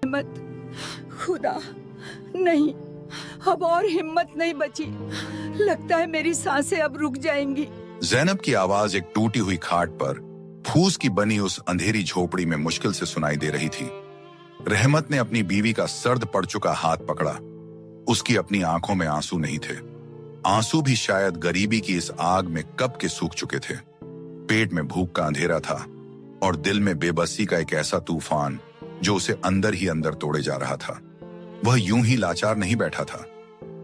रहमत, खुदा नहीं, अब और हिम्मत नहीं बची। लगता है मेरी सांसें अब रुक जाएंगी। जैनब की आवाज एक टूटी हुई खाट पर फूस की बनी उस अंधेरी झोपड़ी में मुश्किल से सुनाई दे रही थी। रहमत ने अपनी बीवी का सर्द पड़ चुका हाथ पकड़ा। उसकी अपनी आंखों में आंसू नहीं थे। आंसू भी शायद गरीबी की इस आग में कब के सूख चुके थे। पेट में भूख का अंधेरा था और दिल में बेबसी का एक ऐसा तूफान जो उसे अंदर ही अंदर तोड़े जा रहा था। वह यूं ही लाचार नहीं बैठा था।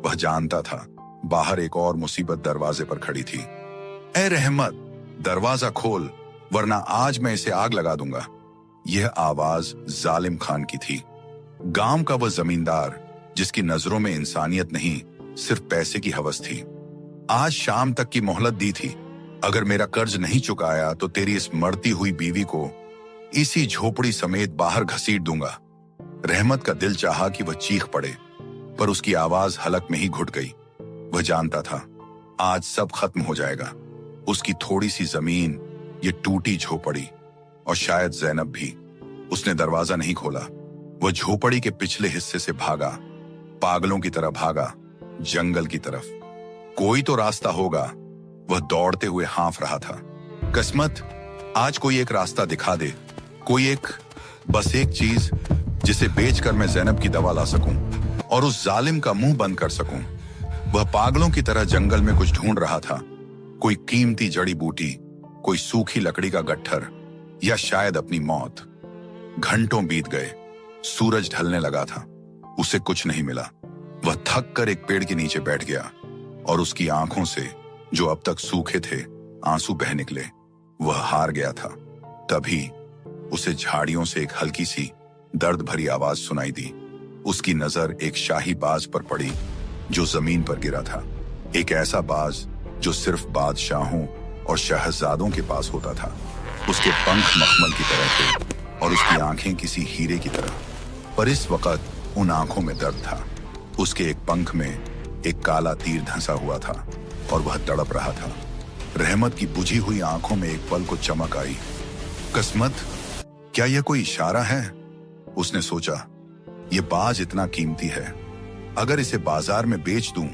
वह जानता था बाहर एक और मुसीबत दरवाजे पर खड़ी थी। ए रहमत, दरवाजा खोल, वरना आज मैं इसे आग लगा दूंगा। यह आवाज जालिम खान की थी। गांव का वह जमींदार जिसकी नजरों में इंसानियत नहीं, सिर्फ पैसे की हवस थी। आज शाम तक की मोहलत दी थी। अगर मेरा कर्ज नहीं चुकाया तो तेरी इस मरती हुई बीवी को इसी झोपड़ी समेत बाहर घसीट दूंगा। रहमत का दिल चाहा कि वह चीख पड़े, पर उसकी आवाज हलक में ही घुट गई। वह जानता था आज सब खत्म हो जाएगा। उसकी थोड़ी सी जमीन, ये टूटी झोपड़ी, और शायद जैनब भी। उसने दरवाजा नहीं खोला। वह झोपड़ी के पिछले हिस्से से भागा, पागलों की तरह भागा, जंगल की तरफ। कोई तो रास्ता होगा। वह दौड़ते हुए हाँफ रहा था। किस्मत, आज कोई एक रास्ता दिखा दे, कोई एक, बस एक चीज जिसे बेचकर मैं जैनब की दवा ला सकूं और उस जालिम का मुंह बंद कर सकूं। वह पागलों की तरह जंगल में कुछ ढूंढ रहा था। कोई कीमती जड़ी बूटी, कोई सूखी लकड़ी का गट्ठर, या शायद अपनी मौत। घंटों बीत गए। सूरज ढलने लगा था। उसे कुछ नहीं मिला। वह थक कर एक पेड़ के नीचे बैठ गया और उसकी आंखों से, जो अब तक सूखे थे, आंसू बह निकले। वह हार गया था। तभी उसे झाड़ियों से एक हल्की सी दर्द भरी आवाज सुनाई दी। उसकी नजर एक शाही बाज पर पड़ी जो जमीन पर गिरा था। एक ऐसा बाज जो सिर्फ बादशाहों और शहजादों के पास होता था। उसके पंख मखमल की तरह थे और उसकी आंखें किसी हीरे की तरह। पर इस वक्त उन आंखों में दर्द था। उसके एक पंख में एक काला तीर धंसा हुआ था और वह तड़प रहा था। रहमत की बुझी हुई आंखों में एक पल को चमक आई। किस्मत, क्या यह कोई इशारा है? उसने सोचा, यह बाज इतना कीमती है, अगर इसे बाजार में बेच दूं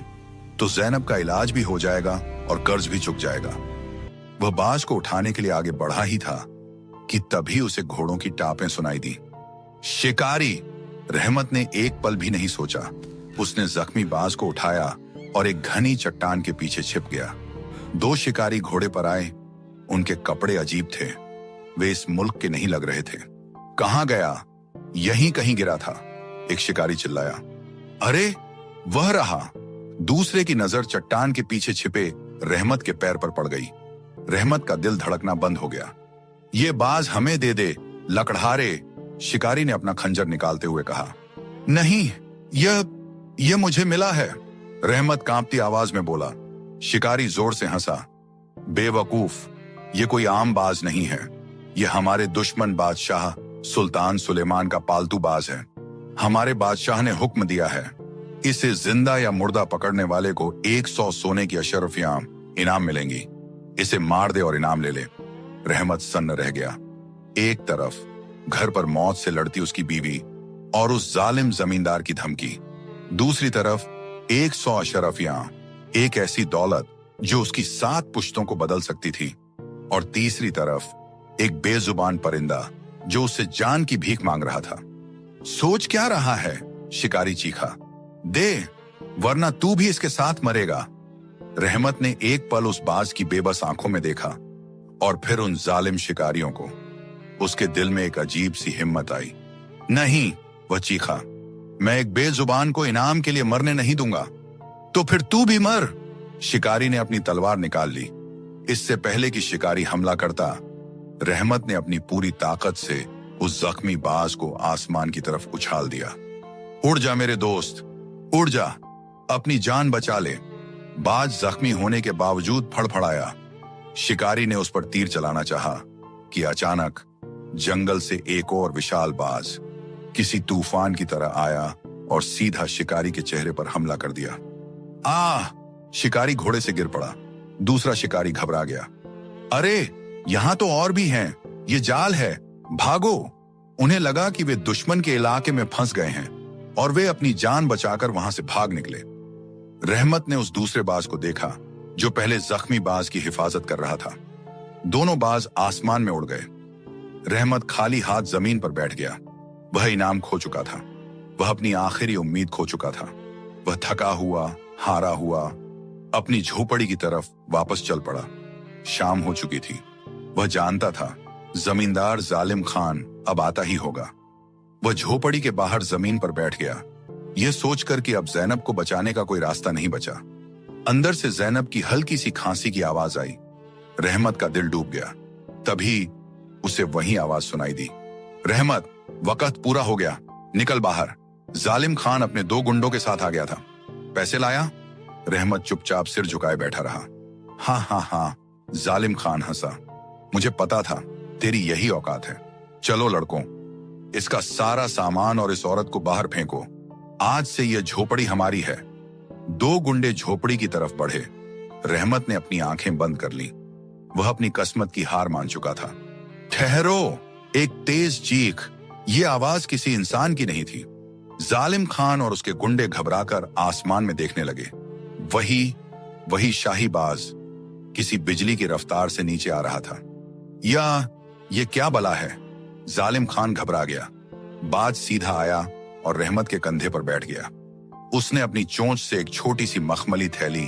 तो जैनब का इलाज भी हो जाएगा और कर्ज भी चुक जाएगा। वह बाज को उठाने के लिए आगे बढ़ा ही था कि तभी उसे घोड़ों की टापें सुनाई दी। शिकारी! रहमत ने एक पल भी नहीं सोचा। उसने जख्मी बाज को उठाया और एक घनी चट्टान के पीछे छिप गया। दो शिकारी घोड़े पर आए। उनके कपड़े अजीब थे। वे इस मुल्क के नहीं लग रहे थे। कहां गया? यहीं कहीं गिरा था। एक शिकारी चिल्लाया। अरे, वह रहा। दूसरे की नजर चट्टान के पीछे छिपे रहमत के पैर पर पड़ गई। रहमत का दिल धड़कना बंद हो गया। ये बाज हमें दे दे, लकड़हारे, शिकारी ने अपना खंजर निकालते हुए कहा। नहीं, यह मुझे मिला है, रहमत कांपती आवाज में बोला। शिकारी जोर से हंसा। बेवकूफ, ये कोई आम बाज नहीं है। यह हमारे दुश्मन बादशाह सुल्तान सुलेमान का पालतू बाज है। हमारे बादशाह ने हुक्म दिया है, इसे जिंदा या मुर्दा पकड़ने वाले को 100 सोने की अशरफियां इनाम मिलेंगी। इसे मार दे और इनाम ले ले। रहमत सन्न रह गया। एक तरफ घर पर मौत से लड़ती उसकी बीवी और उस जालिम जमींदार की धमकी, दूसरी तरफ 100 अशरफियां, एक ऐसी दौलत जो उसकी 7 पुश्तों को बदल सकती थी, और तीसरी तरफ एक बेजुबान परिंदा जो उससे जान की भीख मांग रहा था। सोच क्या रहा है? शिकारी चीखा। दे, वरना तू भी इसके साथ मरेगा। रहमत ने एक पल उस बाज की बेबस आंखों में देखा और फिर उन जालिम शिकारियों को। उसके दिल में एक अजीब सी हिम्मत आई। नहीं, वह चीखा, मैं एक बेजुबान को इनाम के लिए मरने नहीं दूंगा। तो फिर तू भी मर। शिकारी ने अपनी तलवार निकाल ली। इससे पहले कि शिकारी हमला करता, रहमत ने अपनी पूरी ताकत से उस जख्मी बाज को आसमान की तरफ उछाल दिया। उड़ जा मेरे दोस्त, उड़ जा, अपनी जान बचा ले। बाज जख्मी होने के बावजूद फड़फड़ाया। शिकारी ने उस पर तीर चलाना चाहा कि अचानक जंगल से एक और विशाल बाज किसी तूफान की तरह आया और सीधा शिकारी के चेहरे पर हमला कर दिया। शिकारी घोड़े से गिर पड़ा। दूसरा शिकारी घबरा गया। अरे, यहां तो और भी हैं, ये जाल है, भागो। उन्हें लगा कि वे दुश्मन के इलाके में फंस गए हैं और वे अपनी जान बचाकर वहां से भाग निकले। रहमत ने उस दूसरे बाज को देखा जो पहले जख्मी बाज की हिफाजत कर रहा था। दोनों बाज आसमान में उड़ गए। रहमत खाली हाथ जमीन पर बैठ गया। वह इनाम खो चुका था। वह अपनी आखिरी उम्मीद खो चुका था। वह थका हुआ, हारा हुआ अपनी झोपड़ी की तरफ वापस चल पड़ा। शाम हो चुकी थी। वह जानता था जमींदार जालिम खान अब आता ही होगा। वह झोपड़ी के बाहर जमीन पर बैठ गया, यह सोचकर कि अब जैनब को बचाने का कोई रास्ता नहीं बचा। अंदर से जैनब की हल्की सी खांसी की आवाज आई। रहमत का दिल डूब गया। तभी उसे वही आवाज सुनाई दी, रहमत, वक्त पूरा हो गया, निकल बाहर। जालिम खान अपने 2 गुंडों के साथ आ गया था। पैसे लाया? रहमत चुपचाप सिर झुकाए बैठा रहा। हाँ हाँ हाँ, जालिम खान हंसा। मुझे पता था तेरी यही औकात है। चलो लड़कों, इसका सारा सामान और इस औरत को बाहर फेंको। आज से यह झोपड़ी हमारी है। 2 गुंडे झोपड़ी की तरफ बढ़े। रहमत ने अपनी आंखें बंद कर ली। वह अपनी किस्मत की हार मान चुका था। ठहरो! एक तेज चीख। यह आवाज किसी इंसान की नहीं थी। जालिम खान और उसके गुंडे घबराकर आसमान में देखने लगे। वही शाहीबाज किसी बिजली की रफ्तार से नीचे आ रहा था। या ये क्या बला है? जालिम खान घबरा गया। बाज सीधा आया और रहमत के कंधे पर बैठ गया। उसने अपनी चोंच से एक छोटी सी मखमली थैली,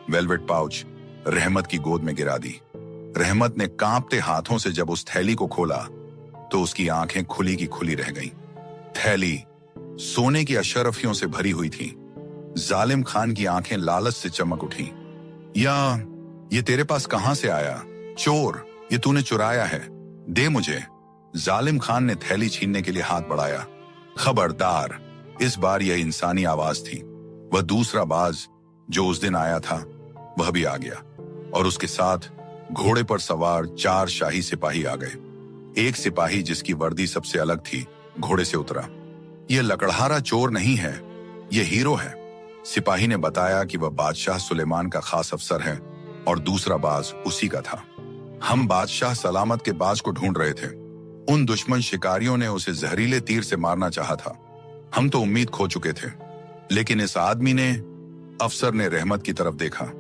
वेलवेट पाउच, रहमत की गोद में गिरा दी। रहमत ने कांपते हाथों से जब उस थैली को खोला तो उसकी आंखें खुली की खुली रह गईं। थैली सोने की अशरफियों से भरी हुई थी। जालिम खान की आंखें लालच से चमक उठी। या ये तेरे पास कहां से आया? चोर, ये तूने चुराया है, दे मुझे। जालिम खान ने थैली छीनने के लिए हाथ बढ़ाया। खबरदार! इस बार यह इंसानी आवाज थी। वह दूसरा बाज जो उस दिन आया था वह भी आ गया और उसके साथ घोड़े पर सवार 4 शाही सिपाही आ गए। एक सिपाही जिसकी वर्दी सबसे अलग थी घोड़े से उतरा। यह लकड़हारा चोर नहीं है, यह हीरो है। सिपाही ने बताया कि वह बादशाह सुलेमान का खास अफसर है और दूसरा बाज उसी का था। हम बादशाह सलामत के बाज को ढूंढ रहे थे। उन दुश्मन शिकारियों ने उसे जहरीले तीर से मारना चाहा था। हम तो उम्मीद खो चुके थे। लेकिन इस आदमी ने, अफसर ने रहमत की तरफ देखा,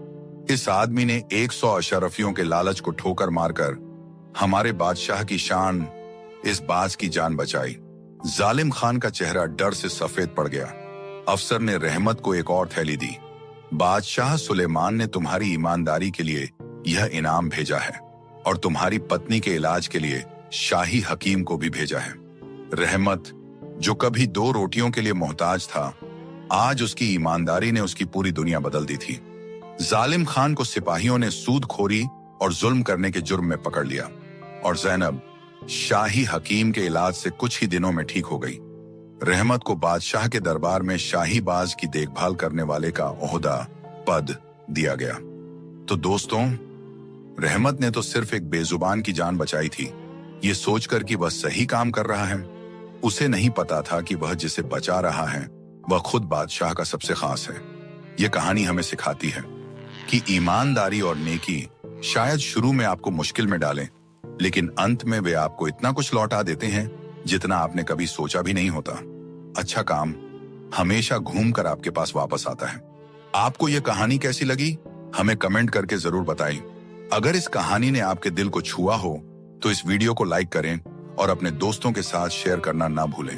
इस आदमी ने 100 अशरफियों के लालच को ठोकर मारकर हमारे बादशाह की शान, इस बाज की जान बचाई। जालिम खान का चेहरा डर से सफेद पड़ गया। अफसर ने रहमत को एक और थैली दी। बादशाह सुलेमान ने तुम्हारी ईमानदारी के लिए यह इनाम भेजा है और तुम्हारी पत्नी के इलाज के लिए शाही हकीम को भी भेजा है। रहमत, जो कभी 2 रोटियों के लिए मोहताज था, आज उसकी ईमानदारी ने उसकी पूरी दुनिया बदल दी थी। जालिम खान को सिपाहियों ने सूदखोरी और जुल्म करने के जुर्म में पकड़ लिया और जैनब शाही हकीम के इलाज से कुछ ही दिनों में ठीक हो गई। रहमत को बादशाह के दरबार में शाही बाज की देखभाल करने वाले का ओहदा, पद दिया गया। तो दोस्तों, रहमत ने तो सिर्फ एक बेजुबान की जान बचाई थी, ये सोचकर कि वह सही काम कर रहा है। उसे नहीं पता था कि वह जिसे बचा रहा है वह खुद बादशाह का सबसे खास है। यह कहानी हमें सिखाती है कि ईमानदारी और नेकी शायद शुरू में आपको मुश्किल में डालें, लेकिन अंत में वे आपको इतना कुछ लौटा देते हैं जितना आपने कभी सोचा भी नहीं होता। अच्छा काम हमेशा घूमकर आपके पास वापस आता है। आपको यह कहानी कैसी लगी? हमें कमेंट करके जरूर बताएं। अगर इस कहानी ने आपके दिल को छुआ हो तो इस वीडियो को लाइक करें और अपने दोस्तों के साथ शेयर करना ना भूलें।